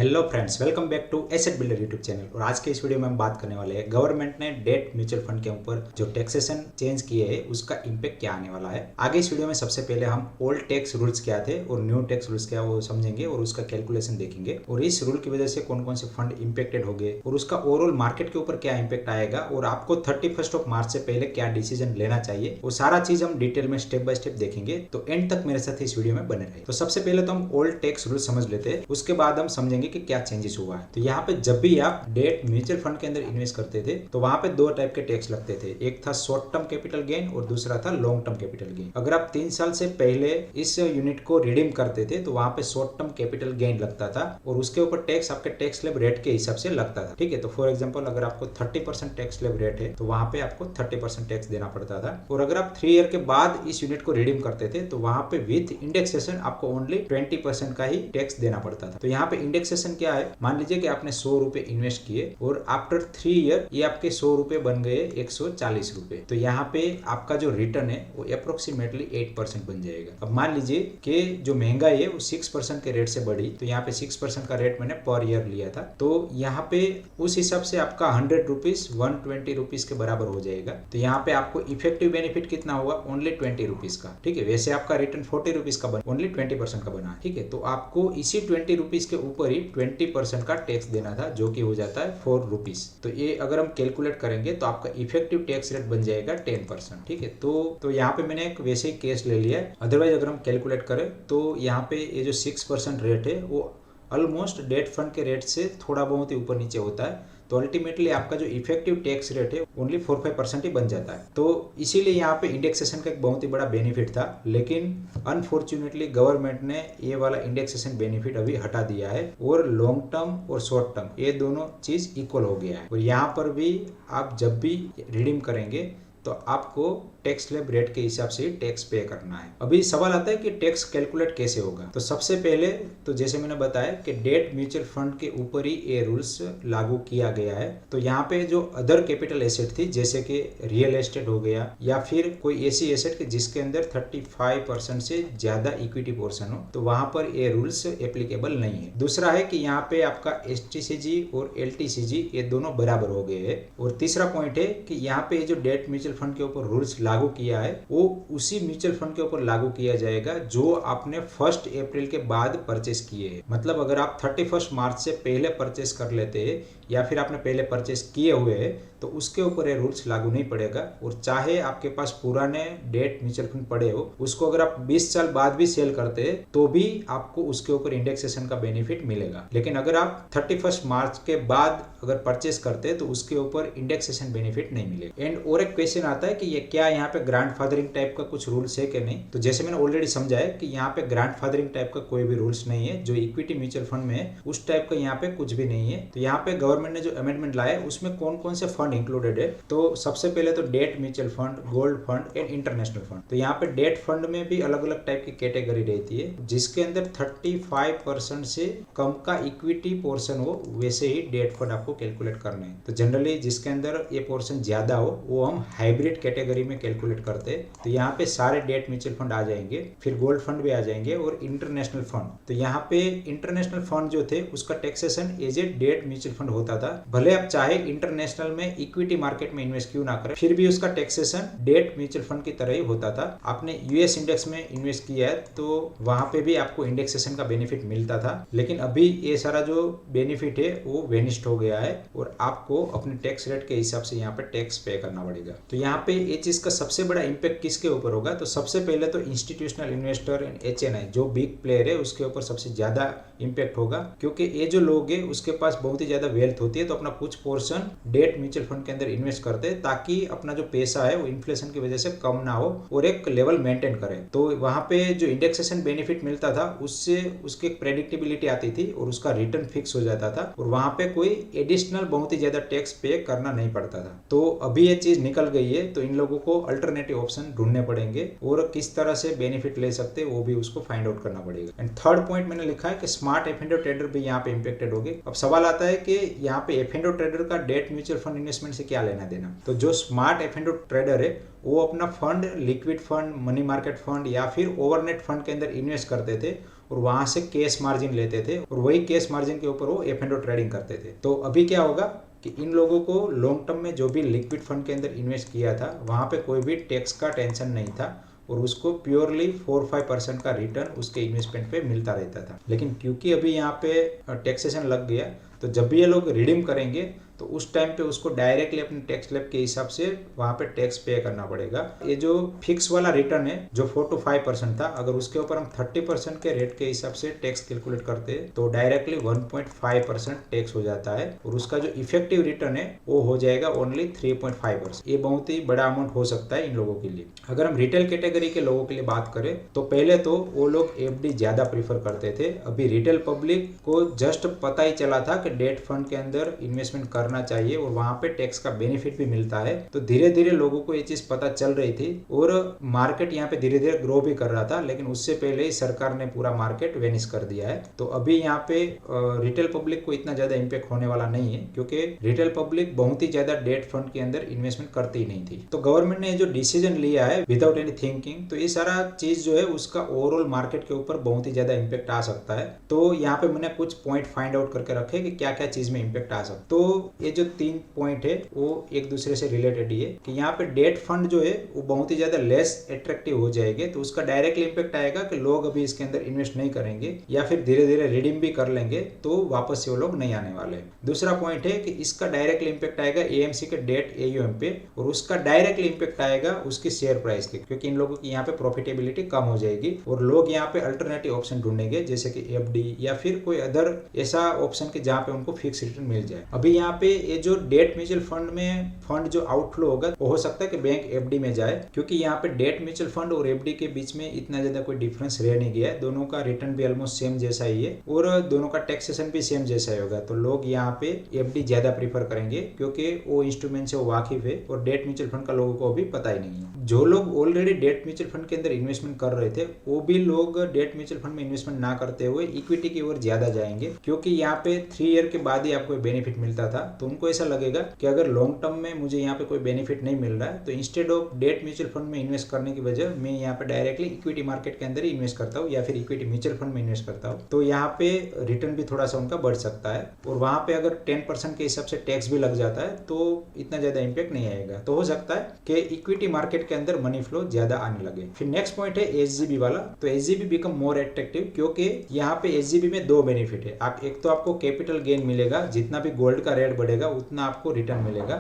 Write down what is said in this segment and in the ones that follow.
Hello friends, welcome back to asset builder YouTube channel. और आज के इस वीडियो में हम बात करने वाले हैं गवर्नमेंट ने डेट म्यूचुअल फंड के ऊपर जो टैक्सेशन चेंज किए हैं उसका इम्पैक्ट क्या आने वाला है। आगे इस वीडियो में सबसे पहले हम ओल्ड टैक्स रूल्स क्या थे और न्यू टैक्स रूल्स क्या वो समझेंगे और उसका कैलकुलेशन देखेंगे और इस रूल की वजह से कौन कौन से फंड इम्पेक्टेड हो गए और उसका ओवरऑल मार्केट के ऊपर क्या इम्पैक्ट आएगा और आपको 31 मार्च से पहले क्या डिसीजन लेना चाहिए, वो सारा चीज हम डिटेल में स्टेप बाय स्टेप देखेंगे। तो एंड तक मेरे साथ इस वीडियो में बने रहे। तो सबसे पहले तो हम ओल्ड टैक्स रूल समझ लेते हैं, उसके बाद हम समझेंगे कि क्या चेंजेस हुआ है। तो यहाँ पे जब भी आप डेट म्यूचुअल फंड के अंदर इन्वेस्ट करते थे तो वहां पे दो टाइप के टैक्स लगते थे, एक था शॉर्ट टर्म कैपिटल गेन और दूसरा था लॉन्ग टर्म कैपिटल गेन। अगर आप 3 साल से पहले इस यूनिट को रिडीम करते थे तो वहां पे शॉर्ट टर्म कैपिटल गेन लगता था और उसके ऊपर टैक्स आपके टैक्स स्लैब रेट के हिसाब से लगता था। ठीक है, तो फॉर एग्जाम्पल अगर आपको 30% टैक्स स्लैब रेट है तो वहां पे आपको 30% टैक्स देना पड़ता था। और अगर आप 3 ईयर के बाद इस यूनिट को रिडीम करते थे तो वहां पे विथ इंडेक्सेशन आपको ओनली 20% का ही टैक्स देना पड़ता था। तो यहाँ पे इंडेक्सेशन क्या है, मान लीजिए कि आपने 100 रुपए इन्वेस्ट किए और आफ्टर 3 ईयर ये आपके 100 रुपए बन गए 140 रुपए। तो यहाँ पे आपका जो रिटर्न है वो अप्रोक्सीमेटली 8% बन जाएगा। अब मान लीजिए कि जो महंगाई है वो 6% के रेट से बढ़ी, तो यहाँ पे 6% का रेट मैंने पर ईयर लिया था, तो यहाँ पे उस हिसाब से आपका 100 रुपीज 120 रुपीज के बराबर हो जाएगा। तो यहाँ पे आपको इफेक्टिव बेनिफिट कितना होगा, ओनली 20 रुपीज का। ठीक है, वैसे आपका रिटर्न 40 रुपीज का बना, ओनली 20% का बना। ठीक है, तो आपको इसी 20 रुपीज के ऊपर ही 20% का टैक्स देना था, जो कि हो जाता है 4 रुपीज। तो ये अगर हम कैलकुलेट करेंगे तो आपका इफेक्टिव टैक्स रेट बन जाएगा 10%। ठीक है, तो यहाँ पे मैंने एक वैसे ही केस ले लिया है। अदरवाइज अगर हम कैलकुलेट करें तो यहाँ पे ये जो 6% रेट है वो ऑलमोस्ट डेट फंड के रेट से थोड़ा बहुत ही ऊपर नीचे होता है। तो अल्टीमेटली आपका जो इफेक्टिव टैक्स रेट है ओनली 4-5% ही बन जाता है। तो इसीलिए यहाँ पे इंडेक्सेशन का एक बहुत ही बड़ा बेनिफिट था, लेकिन अनफॉर्चुनेटली गवर्नमेंट ने ये वाला इंडेक्सेशन बेनिफिट अभी हटा दिया है और लॉन्ग टर्म और शॉर्ट टर्म ये दोनों चीज इक्वल हो गया है। और यहाँ पर भी आप जब भी रिडीम करेंगे तो आपको टैक्स स्लैब रेट के हिसाब से टैक्स पे करना है। अभी सवाल आता है कि टैक्स कैलकुलेट कैसे होगा। तो सबसे पहले तो जैसे मैंने बताया कि डेट म्यूचुअल फंड के ऊपर ही ये रूल्स लागू किया गया है। तो यहाँ पे जो अदर कैपिटल एसेट थी जैसे कि रियल एस्टेट हो गया या फिर कोई ऐसी एसेट कि जिसके अंदर 35% से ज्यादा इक्विटी पोर्शन हो, तो वहां पर ये रूल्स एप्लीकेबल नहीं है। दूसरा है कि यहाँ पे आपका STCG और LTCG ये दोनों बराबर हो गए हैं। और तीसरा पॉइंट है कि यहाँ पे जो डेट म्यूचुअल फंड के ऊपर रूल्स लागू किया है वो उसी म्यूचुअल फंड के ऊपर लागू किया जाएगा जो आपने 1 अप्रैल के बाद परचेस किए हैं। मतलब अगर आप 31 मार्च से पहले परचेस कर लेते हैं या फिर आपने पहले परचेस किए हुए हैं तो उसके ऊपर ये रूल्स लागू नहीं पड़ेगा। और चाहे आपके पास पुराने डेट म्यूचुअल फंड पड़े हो, उसको अगर आप 20 साल बाद भी सेल करते हैं तो भी आपको उसके ऊपर इंडेक्सेशन का बेनिफिट मिलेगा। लेकिन अगर आप 31 मार्च के बाद अगर परचेस करते हैं तो उसके ऊपर इंडेक्सेशन बेनिफिट नहीं मिलेगा। एंड और एक क्वेश्चन आता है कि ये क्या यहाँ पे ग्रैंडफादरिंग टाइप का कुछ रूल्स है कि नहीं। तो जैसे मैंने ऑलरेडी समझा है कि यहाँ पे ग्रैंडफादरिंग टाइप का कोई भी रूल्स नहीं है। जो इक्विटी म्यूचुअल फंड में है उस टाइप का यहाँ पे कुछ भी नहीं है। तो यहाँ पे गवर्नमेंट ने जो अमेंडमेंट लाया है उसमें कौन कौन से फंड इंक्लूडेड है, तो सबसे पहले तो date mutual fund, gold fund and international fund. तो यहाँ पे डेट फंड में भी अलग अलग टाइप की कैटेगरी रहती है, जिसके अंदर 35% से कम का इक्विटी पोर्शन हो वैसे ही डेट फंड आपको कैलकुलेट करना है। तो जनरली जिसके अंदर ये पोर्शन ज्यादा हो वो हम हाइब्रिड कैटेगरी में कैलकुलेट करते हैं। तो यहाँ पे सारे डेट म्यूचुअल फंड आ जाएंगे, फिर गोल्ड फंड भी आ जाएंगे और इंटरनेशनल फंड। तो यहाँ पे इंटरनेशनल फंड जो थे उसका taxation as a debt mutual fund होता था। भले आप चाहे इंटरनेशनल में इक्विटी मार्केट में इन्वेस्ट क्यों ना करें, फिर भी उसका टैक्सेशन डेट म्यूचुअल फंड की तरह ही होता था। आपने यूएस इंडेक्स में इन्वेस्ट किया है तो वहां पे भी आपको इंडेक्सेशन का बेनिफिट मिलता था, लेकिन अभी ये सारा जो बेनिफिट है वो वेनिस्ड हो गया है और आपको अपने टैक्स रेट के हिसाब से यहाँ पे टैक्स पे करना पड़ेगा। तो यहाँ पे ये चीज का सबसे बड़ा इंपैक्ट किसके ऊपर होगा, तो सबसे पहले तो इंस्टीट्यूशनल इन्वेस्टर एंड HNI जो बिग प्लेयर है उसके ऊपर सबसे ज्यादा इंपैक्ट होगा, क्योंकि ये जो लोग है उसके पास बहुत ही ज्यादा वेल्थ होती है। तो अपना कुछ पोर्शन डेट म्यूचुअल फंड के अंदर इन्वेस्ट करते हैं ताकि अपना जो पैसा है वो इन्फ्लेशन की वजह से कम ना हो और एक लेवल मेंटेन करे। तो वहां पे जो इंडेक्सेशन बेनिफिट मिलता था उससे उसकी प्रेडिक्टेबिलिटी आती थी और उसका रिटर्न फिक्स हो जाता था और वहां पे कोई एडिशनल बहुत ही ज्यादा टैक्स पे करना नहीं पड़ता था। तो अभी ये चीज निकल गई है, तो इन लोगों को अल्टरनेटिव ऑप्शन ढूंढने पड़ेंगे और किस तरह से बेनिफिट ले सकते हैं वो भी उसको फाइंड आउट करना पड़ेगा। एंड थर्ड पॉइंट मैंने लिखा है कि स्मार्ट एफ&ओ ट्रेडर भी यहाँ पे इंपेक्टेड होगी। अब सवाल आता है कि यहाँ पे एफ&ओ ट्रेडर का डेट म्यूचुअल फंड इन्वेस्टमेंट से क्या लेना देना। तो जो स्मार्ट एफ&ओ ट्रेडर है वो अपना fund liquid fund, money market fund या फिर ओवरनेट फंड के अंदर इन्वेस्ट करते थे और वहां से कैश मार्जिन लेते थे और वही कैश मार्जिन के ऊपर वो F&O ट्रेडिंग करते थे। तो अभी क्या होगा कि इन लोगों को लॉन्ग टर्म में जो भी लिक्विड फंड के अंदर इन्वेस्ट किया था वहां पे कोई भी टैक्स का टेंशन नहीं था और उसको प्योरली 4-5% का रिटर्न उसके इन्वेस्टमेंट पे मिलता रहता था। लेकिन क्योंकि अभी यहाँ पे टैक्सेशन लग गया तो जब भी ये लोग रिडीम करेंगे तो उस टाइम पे उसको डायरेक्टली अपने टैक्स स्लैब के हिसाब से वहां पे टैक्स पे करना पड़ेगा। ये जो फिक्स वाला रिटर्न है जो 4-5% था, अगर उसके ऊपर हम 30% के रेट के हिसाब से टैक्स कैलकुलेट करते हैं तो डायरेक्टली 1.5% टैक्स हो जाता है और उसका जो इफेक्टिव रिटर्न है वो हो जाएगा ओनली 3.5%। ये बहुत ही बड़ा अमाउंट हो सकता है इन लोगों के लिए। अगर हम रिटेल कैटेगरी के लोगों के लिए बात करें तो पहले तो वो लोग FD ज्यादा प्रीफर करते थे। अभी रिटेल पब्लिक को जस्ट पता ही चला था कि डेट फंड के अंदर इन्वेस्टमेंट करना चाहिए और वहां पे टैक्स का बेनिफिट भी मिलता है। तो धीरे धीरे लोगों को ये चीज पता चल रही थी और मार्केट यहाँ पे धीरे धीरे ग्रो भी कर रहा था, लेकिन उससे पहले ही सरकार ने पूरा मार्केट वेनिश कर दिया है। तो अभी यहाँ पे रिटेल पब्लिक को इतना ज्यादा इम्पैक्ट होने वाला नहीं है क्योंकि रिटेल पब्लिक बहुत ही ज्यादा डेट फंड के अंदर इन्वेस्टमेंट करती ही नहीं थी। तो गवर्नमेंट ने जो डिसीजन लिया है विदाउट एनी थिंकिंग, तो ये सारा चीज जो है उसका ओवरऑल मार्केट के ऊपर बहुत ही ज्यादा इम्पैक्ट आ सकता है। तो यहाँ पे मैंने कुछ पॉइंट फाइंड आउट करके रखे कि क्या क्या चीज में इम्पैक्ट आ सकता है। तो ये जो 3 पॉइंट है वो एक दूसरे से रिलेटेड ही है कि यहाँ पे डेट फंड जो है वो बहुत ही ज्यादा लेस अट्रैक्टिव हो जाएंगे। तो उसका डायरेक्टली इम्पैक्ट आएगा कि लोग अभी इसके अंदर इन्वेस्ट नहीं करेंगे या फिर धीरे धीरे रिडीम भी कर लेंगे तो वापस से वो लोग नहीं आने वाले। दूसरा पॉइंट है कि इसका डायरेक्टली इम्पैक्ट आएगा AMC के डेट AUM पे और उसका डायरेक्टली इम्पैक्ट आएगा उसकी शेयर प्राइस के, क्योंकि इन लोगों की यहाँ पे प्रॉफिटेबिलिटी कम हो जाएगी और लोग यहाँ पे अल्टरनेटिव ऑप्शन ढूंढेंगे जैसे कि FD या फिर कोई अदर ऐसा ऑप्शन के जहाँ पे उनको फिक्स रिटर्न मिल जाए। अभी यहाँ पे ये जो डेट म्यूचुअल फंड में फंड जो आउटफ्लो होगा वो हो सकता है कि बैंक FD में जाए, क्योंकि यहाँ पे डेट म्यूचुअल फंड और FD के बीच में इतना ज्यादा कोई डिफरेंस रह नहीं गया है। दोनों का रिटर्न भी ऑलमोस्ट सेम जैसा ही है और दोनों का टैक्सेशन भी सेम जैसा ही होगा। तो लोग यहाँ पे FD ज्यादा प्रीफर करेंगे क्योंकि वो इंस्ट्रूमेंट से वो वाकिफ है और डेट म्यूचुअल फंड का लोगों को अभी पता ही नहीं है। जो लोग ऑलरेडी डेट म्यूचुअल फंड के अंदर इन्वेस्टमेंट कर रहे थे वो भी लोग डेट म्यूचुअल फंड में इन्वेस्टमेंट ना करते हुए इक्विटी की ओर ज्यादा जाएंगे, क्योंकि यहाँ पे 3 ईयर के बाद ही आपको बेनिफिट मिलता था। तो उनको ऐसा लगेगा कि अगर लॉन्ग टर्म में मुझे यहाँ पे कोई बेनिफिट नहीं मिल रहा है तो instead of date mutual fund में इन्वेस्ट करने की वजह मैं यहाँ पे डायरेक्टली इक्विटी मार्केट के अंदर ही इन्वेस्ट करता हूँ या फिर इक्विटी म्यूचुअल फंड में इन्वेस्ट करता हूँ। तो यहाँ पे रिटर्न भी थोड़ा सा उनका बढ़ सकता है और वहां पे अगर 10% के हिसाब से टैक्स भी लग जाता है तो इतना ज्यादा इम्पैक्ट नहीं आएगा। तो हो सकता है कि इक्विटी मार्केट के अंदर मनी फ्लो ज्यादा आने लगे। फिर नेक्स्ट पॉइंट है SGB वाला। तो SGB बिकम मोर एट्रैक्टिव क्योंकि यहाँ पे SGB में 2 बेनिफिट है। आप एक तो आपको कैपिटल गेन मिलेगा, जितना भी गोल्ड का रेट बढ़ेगा उतना आपको रिटर्न मिलेगा,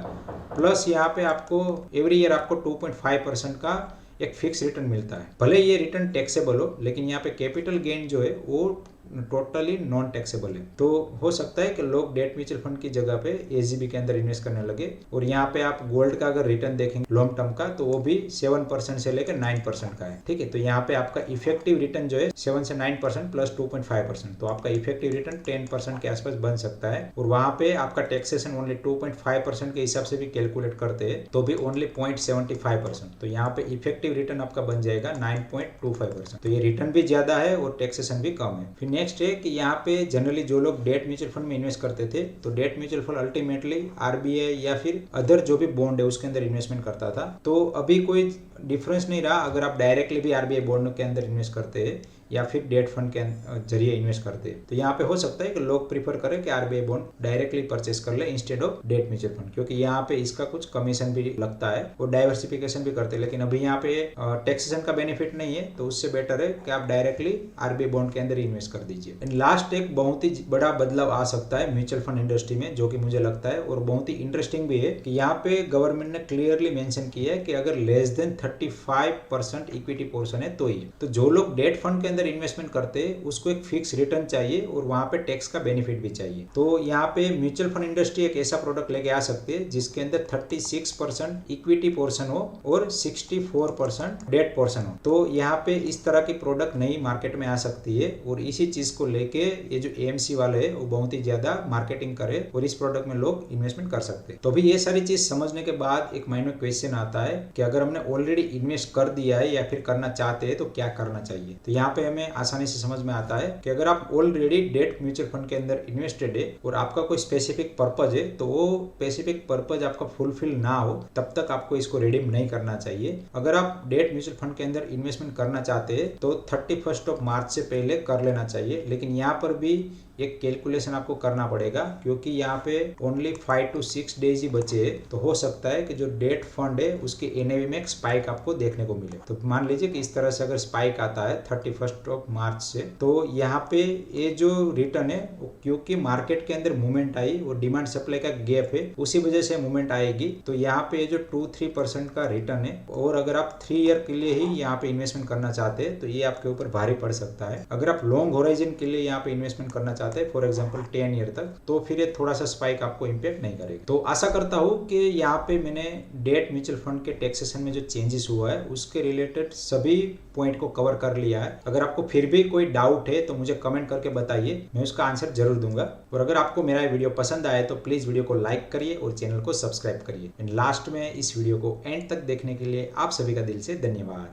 प्लस यहाँ पे आपको एवरी ईयर आपको 2.5% का एक फिक्स रिटर्न मिलता है। भले ये रिटर्न टैक्सेबल हो लेकिन यहाँ पे कैपिटल गेन जो है वो टोटली नॉन टैक्सेबल है। तो हो सकता है कि लोग डेट म्यूचुअल फंड की जगह पे SGB के अंदर इन्वेस्ट करने लगे। और यहाँ पे आप गोल्ड का अगर रिटर्न देखेंगे लॉन्ग टर्म का तो वो भी 7% से लेकर 9% का है। ठीक है, तो यहाँ पे आपका इफेक्टिव रिटर्न जो है 7 से 9% प्लस 2.5%, तो आपका इफेक्टिव रिटर्न 10% के आसपास बन सकता है। और वहां पे आपका टैक्सेशन ओनली 2.5% के हिसाब से भी कैलकुलेट करते हैं तो भी ओनली 0.75%। तो यहाँ पे इफेक्टिव रिटर्न आपका बन जाएगा 9.25%। तो ये रिटर्न भी ज्यादा है और टैक्सेशन भी कम है। फिर नेक्स्ट है कि यहाँ पे जनरली जो लोग डेट म्यूचुअल फंड में इन्वेस्ट करते थे तो date mutual fund ultimately RBI या फिर अदर जो भी बॉन्ड है उसके अंदर इन्वेस्टमेंट करता था। तो अभी कोई डिफरेंस नहीं रहा अगर आप डायरेक्टली भी RBI बॉन्ड के अंदर इन्वेस्ट करते हैं या फिर डेट फंड के जरिए इन्वेस्ट करते हैं। तो यहाँ पे हो सकता है कि लोग प्रीफर करें कि RBI बॉन्ड डायरेक्टली परचेस कर ले instead of date mutual fund, क्योंकि यहाँ पे इसका कुछ कमीशन भी लगता है और डाइवर्सिफिकेशन भी करते हैं। लेकिन अभी यहाँ पे टैक्सेशन का बेनिफिट नहीं है तो उससे बेटर है कि आप डायरेक्टली RBI बॉन्ड के अंदर इन्वेस्ट कर दीजिए। एंड लास्ट एक बहुत ही बड़ा बदलाव आ सकता है म्यूचुअल फंड इंडस्ट्री में जो कि मुझे लगता है और बहुत ही इंटरेस्टिंग भी है कि यहाँ पे गवर्नमेंट ने क्लियरली मेंशन किया है कि अगर लेस देन 35% इक्विटी पोर्शन है तो ही। तो जो लोग डेट फंड के अंदर इन्वेस्टमेंट करते हैं उसको एक फिक्स रिटर्न चाहिए और वहां पे टैक्स का बेनिफिट भी चाहिए। तो यहाँ पे म्यूचुअल फंड इंडस्ट्री एक ऐसा प्रोडक्ट लेके आ सकती है जिसके अंदर 36% इक्विटी पोर्शन हो और 64% डेट पोर्शन हो। तो यहाँ पे इस तरह की प्रोडक्ट नई मार्केट में आ सकती है और इसी चीज को लेके ये जो AMC वाले है वो बहुत ही ज्यादा मार्केटिंग करे और इस प्रोडक्ट में लोग इन्वेस्टमेंट कर सकते हैं। तो अभी ये सारी चीज समझने के बाद एक माइंड में क्वेश्चन आता है कि अगर हमने ऑलरेडी इन्वेस्ट कर दिया है या फिर करना चाहते हैं तो क्या करना चाहिए। तो यहाँ पे वीडियो में आसानी से समझ में आता है कि अगर आप ऑलरेडी डेट म्यूचुअल फंड के अंदर इन्वेस्टेड है और आपका कोई स्पेसिफिक पर्पज है, तो वो स्पेसिफिक पर्पज आपका फुलफिल ना हो तब तक आपको इसको रिडीम नहीं करना चाहिए। अगर आप डेट म्यूचुअल फंड के अंदर इन्वेस्टमेंट करना चाहते हैं तो 31 मार्च से पहले कर लेना चाहिए, लेकिन यहाँ पर भी एक कैलकुलेशन आपको करना पड़ेगा क्योंकि यहाँ पे ओनली 5 to 6 डेज ही बचे हैं। तो हो सकता है कि जो डेट फंड है उसके एनएवी में एक स्पाइक आपको देखने को मिले। तो मान लीजिए कि इस तरह से अगर स्पाइक आता है 31 मार्च से, तो यहाँ पे ये जो रिटर्न है क्योंकि मार्केट के अंदर मूवमेंट आई और डिमांड सप्लाई का गैप है, उसी वजह से मूवमेंट आएगी। तो यहाँ पे जो 2-3% का रिटर्न है, और अगर आप 3 ईयर के लिए ही यहाँ पे इन्वेस्टमेंट करना चाहते हैं तो ये आपके ऊपर भारी पड़ सकता है। अगर आप लॉन्ग होराइजन के लिए यहाँ पे इन्वेस्टमेंट करना चाहते हैं, फॉर एग्जांपल 10 ईयर तक, तो फिर ये थोड़ा सा स्पाइक आपको इम्पैक्ट नहीं करेगा। तो आशा करता हूँ कि यहाँ पे मैंने डेट म्यूचुअल फंड के टैक्सेशन में जो चेंजेस हुआ है उसके रिलेटेड सभी पॉइंट को कवर कर लिया है। अगर आपको फिर भी कोई डाउट है तो मुझे कमेंट करके बताइए, मैं उसका आंसर जरूर दूंगा। और अगर आपको मेरा वीडियो पसंद आए तो प्लीज वीडियो को लाइक करिए और चैनल को सब्सक्राइब करिए। एंड लास्ट में इस वीडियो को एंड तक देखने के लिए आप सभी का दिल से धन्यवाद।